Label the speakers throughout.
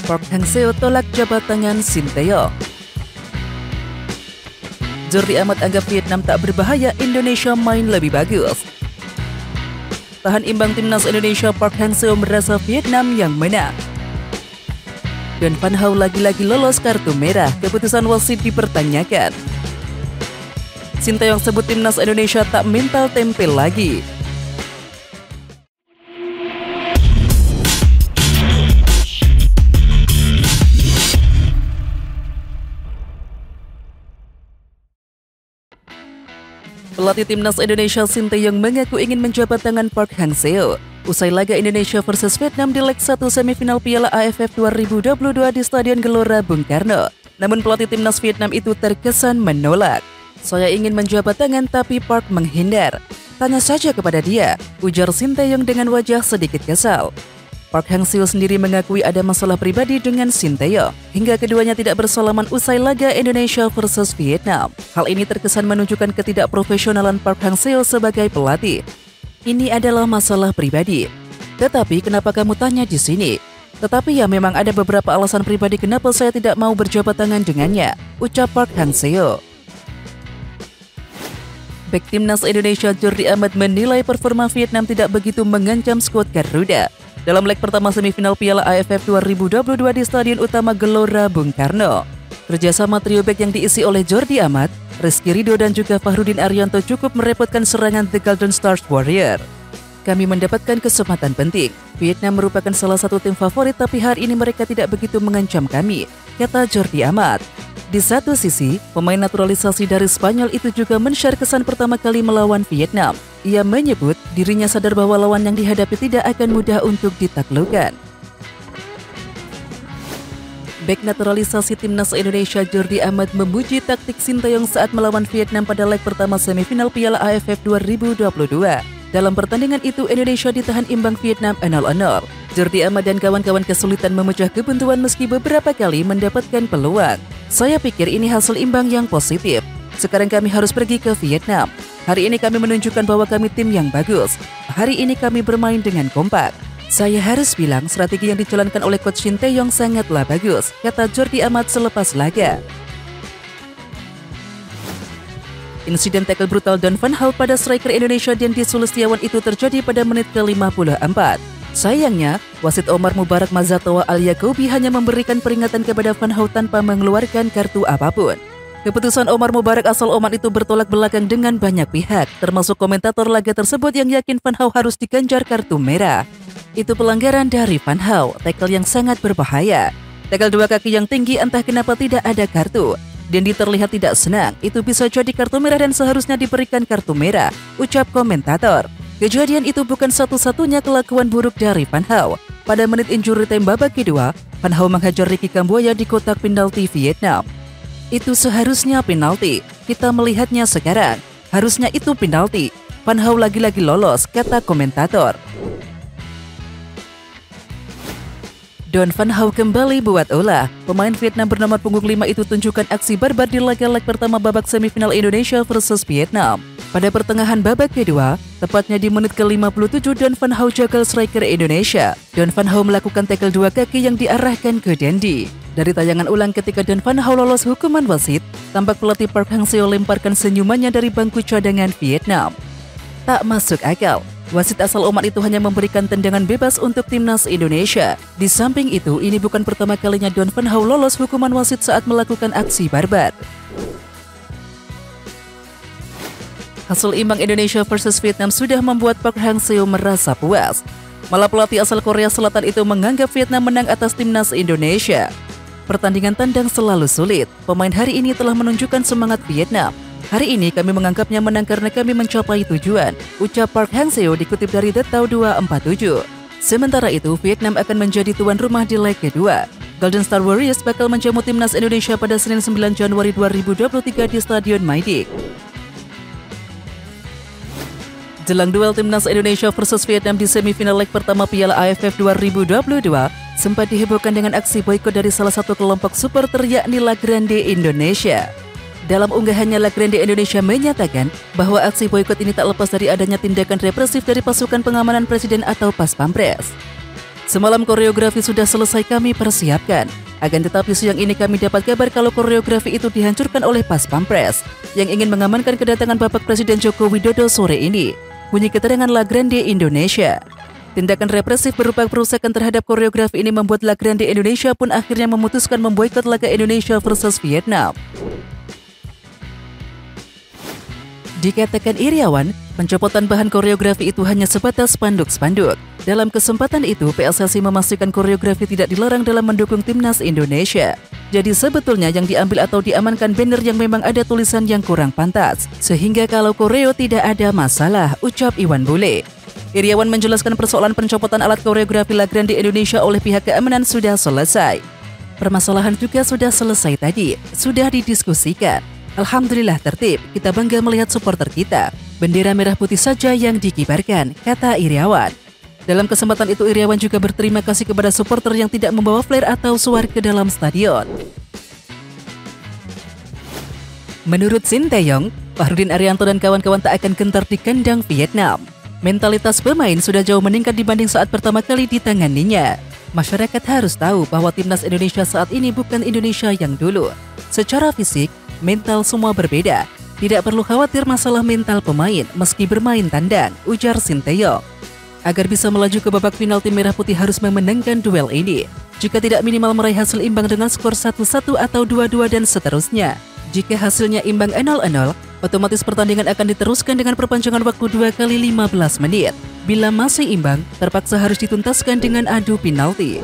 Speaker 1: Park Hang-seo tolak jabat tangan Sinteyong. Jordi Amat anggap Vietnam tak berbahaya, Indonesia main lebih bagus. Tahan imbang timnas Indonesia, Park Hang-seo merasa Vietnam yang menang. Dan Van Hau lagi-lagi lolos kartu merah, keputusan wasit dipertanyakan. Sinteyong sebut timnas Indonesia tak mental tempel lagi. Pelatih timnas Indonesia Sinteyong mengaku ingin menjabat tangan Park Hang-seo usai laga Indonesia versus Vietnam di leg 1 semifinal Piala AFF 2022 di Stadion Gelora Bung Karno. Namun pelatih timnas Vietnam itu terkesan menolak. "Saya ingin menjabat tangan tapi Park menghindar. Tanya saja kepada dia," ujar Sinteyong dengan wajah sedikit kesal. Park Hang-seo sendiri mengakui ada masalah pribadi dengan Sinteyong hingga keduanya tidak bersalaman usai laga Indonesia versus Vietnam. Hal ini terkesan menunjukkan ketidakprofesionalan Park Hang-seo sebagai pelatih. "Ini adalah masalah pribadi. Tetapi kenapa kamu tanya di sini? Tetapi ya memang ada beberapa alasan pribadi kenapa saya tidak mau berjabat tangan dengannya," ucap Park Hang-seo. Bek timnas Indonesia Jordi Amat menilai performa Vietnam tidak begitu mengancam skuad Garuda dalam leg pertama semifinal Piala AFF 2022 di Stadion Utama Gelora Bung Karno. Kerjasama trio bek yang diisi oleh Jordi Amat, Rizky Ridho dan juga Fahrudin Arianto cukup merepotkan serangan The Golden Stars Warrior. "Kami mendapatkan kesempatan penting. Vietnam merupakan salah satu tim favorit tapi hari ini mereka tidak begitu mengancam kami," kata Jordi Amat. Di satu sisi, pemain naturalisasi dari Spanyol itu juga men-share kesan pertama kali melawan Vietnam. Ia menyebut dirinya sadar bahwa lawan yang dihadapi tidak akan mudah untuk ditaklukkan. Bek naturalisasi timnas Indonesia Jordi Amat memuji taktik Sinteyong saat melawan Vietnam pada leg pertama semifinal Piala AFF 2022. Dalam pertandingan itu, Indonesia ditahan imbang Vietnam 0-0. Jordi Amat dan kawan-kawan kesulitan memecah kebuntuan meski beberapa kali mendapatkan peluang. "Saya pikir ini hasil imbang yang positif. Sekarang kami harus pergi ke Vietnam. Hari ini kami menunjukkan bahwa kami tim yang bagus. Hari ini kami bermain dengan kompak. Saya harus bilang strategi yang dijalankan oleh Coach Sinteyong sangatlah bagus," kata Jordi Amat selepas laga. Insiden tackle brutal Don Van Hau pada striker Indonesia Dendi Sulistiawan itu terjadi pada menit ke-54. Sayangnya, wasit Omar Mubarak Mazatowa Al-Yaqubi hanya memberikan peringatan kepada Van Hau tanpa mengeluarkan kartu apapun. Keputusan Omar Mubarak asal Oman itu bertolak belakang dengan banyak pihak, termasuk komentator laga tersebut yang yakin Van Hau harus diganjar kartu merah. Itu pelanggaran dari Van Hau, tackle yang sangat berbahaya. Tackle dua kaki yang tinggi, entah kenapa tidak ada kartu. Dendi terlihat tidak senang, itu bisa jadi kartu merah dan seharusnya diberikan kartu merah, ucap komentator. Kejadian itu bukan satu-satunya kelakuan buruk dari Van Hau. Pada menit injury time babak kedua, Van Hau menghajar Ricky Kambuaya di kotak penalti Vietnam. "Itu seharusnya penalti. Kita melihatnya sekarang. Harusnya itu penalti. Van Hau lagi-lagi lolos," kata komentator. Don Van Hau kembali buat olah. Pemain Vietnam bernomor punggung 5 itu tunjukkan aksi barbar di laga-leg pertama babak semifinal Indonesia versus Vietnam. Pada pertengahan babak kedua, tepatnya di menit ke-57, Don Van Hau jagal striker Indonesia. Don Van Hau melakukan tackle dua kaki yang diarahkan ke Dendi. Dari tayangan ulang ketika Don Van Hau lolos hukuman wasit, tampak pelatih Park Hang-seo lemparkan senyumannya dari bangku cadangan Vietnam. Tak masuk akal. Wasit asal Oman itu hanya memberikan tendangan bebas untuk timnas Indonesia. Di samping itu, ini bukan pertama kalinya Don Van Hau lolos hukuman wasit saat melakukan aksi barbar. Hasil imbang Indonesia versus Vietnam sudah membuat Park Hang-seo merasa puas. Malah pelatih asal Korea Selatan itu menganggap Vietnam menang atas timnas Indonesia. Pertandingan tandang selalu sulit. Pemain hari ini telah menunjukkan semangat Vietnam. "Hari ini kami menganggapnya menang karena kami mencapai tujuan," ucap Park Hang-seo dikutip dari The Tau 247. Sementara itu, Vietnam akan menjadi tuan rumah di leg kedua. Golden Star Warriors bakal menjamu timnas Indonesia pada Senin 9 Januari 2023 di Stadion Maidik. Jelang duel timnas Indonesia versus Vietnam di semifinal leg pertama Piala AFF 2022, sempat dihebohkan dengan aksi boikot dari salah satu kelompok supporter yakni La Grande Indonesia. Dalam unggahannya, La Grande Indonesia menyatakan bahwa aksi boikot ini tak lepas dari adanya tindakan represif dari pasukan pengamanan presiden atau Pas Pampres. Semalam koreografi sudah selesai kami persiapkan. Akan tetapi siang ini kami dapat kabar kalau koreografi itu dihancurkan oleh Pas Pampres yang ingin mengamankan kedatangan Bapak Presiden Joko Widodo sore ini. Bunyi keterangan La Grande Indonesia. Tindakan represif berupa perusakan terhadap koreografi ini membuat La Grande Indonesia pun akhirnya memutuskan memboikot laga Indonesia versus Vietnam. Dikatakan Iriawan, pencopotan bahan koreografi itu hanya sebatas spanduk-spanduk. Dalam kesempatan itu, PSSI memastikan koreografi tidak dilarang dalam mendukung timnas Indonesia. Jadi sebetulnya yang diambil atau diamankan banner yang memang ada tulisan yang kurang pantas. Sehingga kalau koreo tidak ada masalah, ucap Iwan Bule. Iriawan menjelaskan persoalan pencopotan alat koreografi La Grande Indonesia oleh pihak keamanan sudah selesai. Permasalahan juga sudah selesai tadi, sudah didiskusikan. Alhamdulillah tertib, kita bangga melihat supporter kita. Bendera merah putih saja yang dikibarkan, kata Iriawan. Dalam kesempatan itu Iriawan juga berterima kasih kepada supporter yang tidak membawa flare atau suar ke dalam stadion. Menurut Shin Tae-yong, Fahrudin Arianto dan kawan-kawan tak akan gentar di kandang Vietnam. Mentalitas pemain sudah jauh meningkat dibanding saat pertama kali ditanganinya. Masyarakat harus tahu bahwa timnas Indonesia saat ini bukan Indonesia yang dulu. Secara fisik, mental semua berbeda. Tidak perlu khawatir masalah mental pemain meski bermain tandang, ujar Shin Tae-yong. Agar bisa melaju ke babak final, tim Merah Putih harus memenangkan duel ini. Jika tidak minimal meraih hasil imbang dengan skor 1-1 atau 2-2 dan seterusnya. Jika hasilnya imbang 0-0, otomatis pertandingan akan diteruskan dengan perpanjangan waktu 2 kali 15 menit. Bila masih imbang, terpaksa harus dituntaskan dengan adu penalti.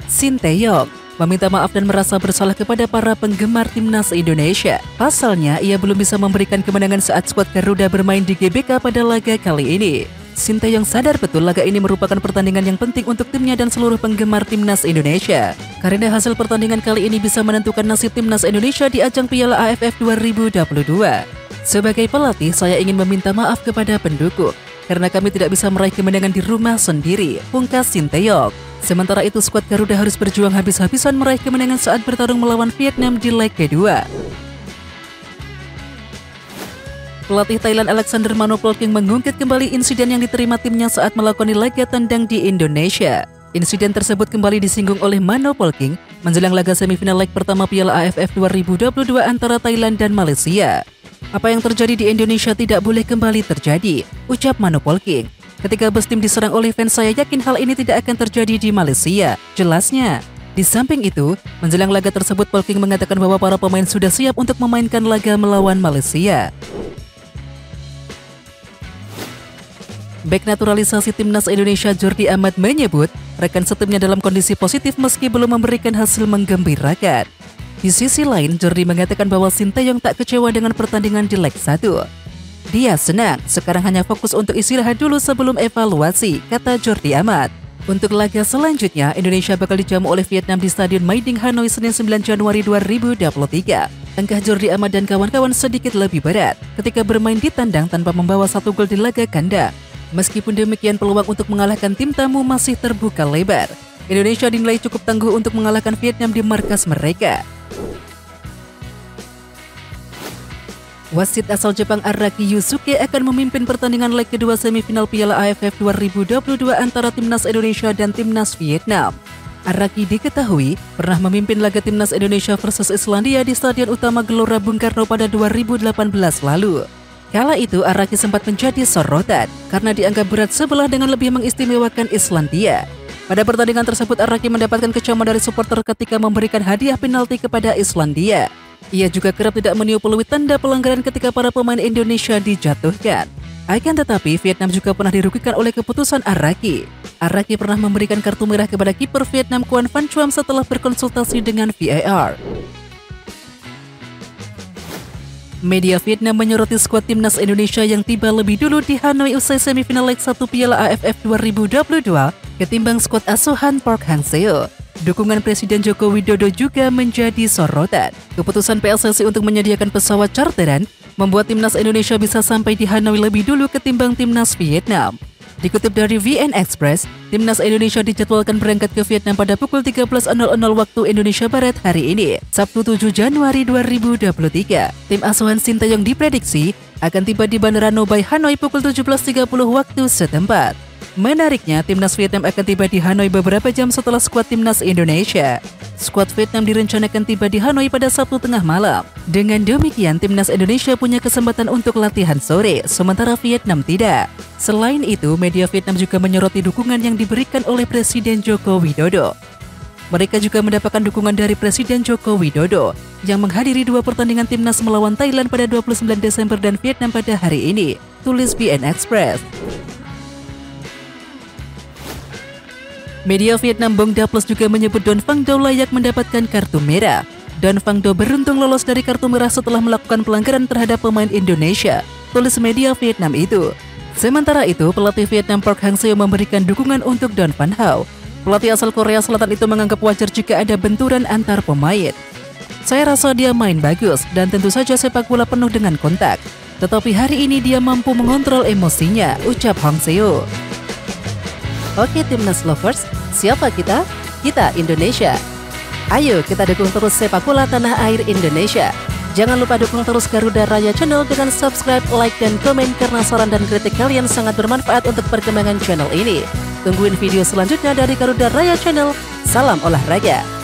Speaker 1: Shin Tae-yong meminta maaf dan merasa bersalah kepada para penggemar timnas Indonesia. Pasalnya, ia belum bisa memberikan kemenangan saat skuad Garuda bermain di GBK pada laga kali ini. Shin Tae-yong sadar betul laga ini merupakan pertandingan yang penting untuk timnya dan seluruh penggemar timnas Indonesia. Karena hasil pertandingan kali ini bisa menentukan nasib timnas Indonesia di ajang Piala AFF 2022. Sebagai pelatih, saya ingin meminta maaf kepada pendukung karena kami tidak bisa meraih kemenangan di rumah sendiri, pungkas Shin Tae-yong. Sementara itu, skuad Garuda harus berjuang habis-habisan meraih kemenangan saat bertarung melawan Vietnam di leg kedua. Pelatih Thailand Alexander Manopolking mengungkit kembali insiden yang diterima timnya saat melakoni laga tandang di Indonesia. Insiden tersebut kembali disinggung oleh Manopolking menjelang laga semifinal leg pertama Piala AFF 2022 antara Thailand dan Malaysia. Apa yang terjadi di Indonesia tidak boleh kembali terjadi, ucap Manopolking. Ketika bus tim diserang oleh fans, saya yakin hal ini tidak akan terjadi di Malaysia, jelasnya. Di samping itu, menjelang laga tersebut Polking mengatakan bahwa para pemain sudah siap untuk memainkan laga melawan Malaysia. Bek naturalisasi timnas Indonesia Jordi Amat menyebut rekan setimnya dalam kondisi positif meski belum memberikan hasil menggembirakan. Di sisi lain, Jordi mengatakan bahwa Shin Tae-yong tak kecewa dengan pertandingan di leg 1. Dia senang, sekarang hanya fokus untuk istirahat dulu sebelum evaluasi, kata Jordi Amat. Untuk laga selanjutnya, Indonesia bakal dijamu oleh Vietnam di Stadion Mai Ding Hanoi Senin 9 Januari 2023. Langkah Jordi Amat dan kawan-kawan sedikit lebih berat ketika bermain di tandang tanpa membawa 1 gol di laga kandang. Meskipun demikian, peluang untuk mengalahkan tim tamu masih terbuka lebar. Indonesia dinilai cukup tangguh untuk mengalahkan Vietnam di markas mereka. Wasit asal Jepang Araki Yusuke akan memimpin pertandingan leg kedua semifinal Piala AFF 2022 antara timnas Indonesia dan timnas Vietnam. Araki diketahui pernah memimpin laga timnas Indonesia versus Islandia di Stadion Utama Gelora Bung Karno pada 2018 lalu. Kala itu Araki sempat menjadi sorotan karena dianggap berat sebelah dengan lebih mengistimewakan Islandia. Pada pertandingan tersebut Araki mendapatkan kecaman dari supporter ketika memberikan hadiah penalti kepada Islandia. Ia juga kerap tidak meniup peluit tanda pelanggaran ketika para pemain Indonesia dijatuhkan. Akan tetapi Vietnam juga pernah dirugikan oleh keputusan Araki. Araki pernah memberikan kartu merah kepada kiper Vietnam Quan Van Chuam setelah berkonsultasi dengan VAR. Media Vietnam menyoroti skuad timnas Indonesia yang tiba lebih dulu di Hanoi usai semifinal leg 1 Piala AFF 2022 ketimbang skuad asuhan Park Hang-seo. Dukungan Presiden Joko Widodo juga menjadi sorotan. Keputusan PSSI untuk menyediakan pesawat charteran membuat timnas Indonesia bisa sampai di Hanoi lebih dulu ketimbang timnas Vietnam. Dikutip dari VN Express, timnas Indonesia dijadwalkan berangkat ke Vietnam pada pukul 13.00 waktu Indonesia Barat hari ini, Sabtu 7 Januari 2023. Tim asuhan Shin Tae-yong diprediksi akan tiba di Bandara Noi Hanoi pukul 17.30 waktu setempat. Menariknya, timnas Vietnam akan tiba di Hanoi beberapa jam setelah skuad timnas Indonesia. Skuad Vietnam direncanakan tiba di Hanoi pada Sabtu tengah malam. Dengan demikian, timnas Indonesia punya kesempatan untuk latihan sore, sementara Vietnam tidak. Selain itu, media Vietnam juga menyoroti dukungan yang diberikan oleh Presiden Joko Widodo. Mereka juga mendapatkan dukungan dari Presiden Joko Widodo yang menghadiri 2 pertandingan timnas melawan Thailand pada 29 Desember dan Vietnam pada hari ini, tulis BN Express. Media Vietnam Bong Da Plus juga menyebut Don Phang Do layak mendapatkan kartu merah. Don Phang Do beruntung lolos dari kartu merah setelah melakukan pelanggaran terhadap pemain Indonesia, tulis media Vietnam itu. Sementara itu, pelatih Vietnam Park Hang-seo memberikan dukungan untuk Don Van Hao. Pelatih asal Korea Selatan itu menganggap wajar jika ada benturan antar pemain. Saya rasa dia main bagus dan tentu saja sepak bola penuh dengan kontak. Tetapi hari ini dia mampu mengontrol emosinya, ucap Hang-seo. Oke Timnas Lovers, siapa kita? Kita Indonesia. Ayo kita dukung terus sepak bola tanah air Indonesia. Jangan lupa dukung terus Garuda Raya Channel dengan subscribe, like, dan komen karena saran dan kritik kalian sangat bermanfaat untuk perkembangan channel ini. Tungguin video selanjutnya dari Garuda Raya Channel. Salam olahraga.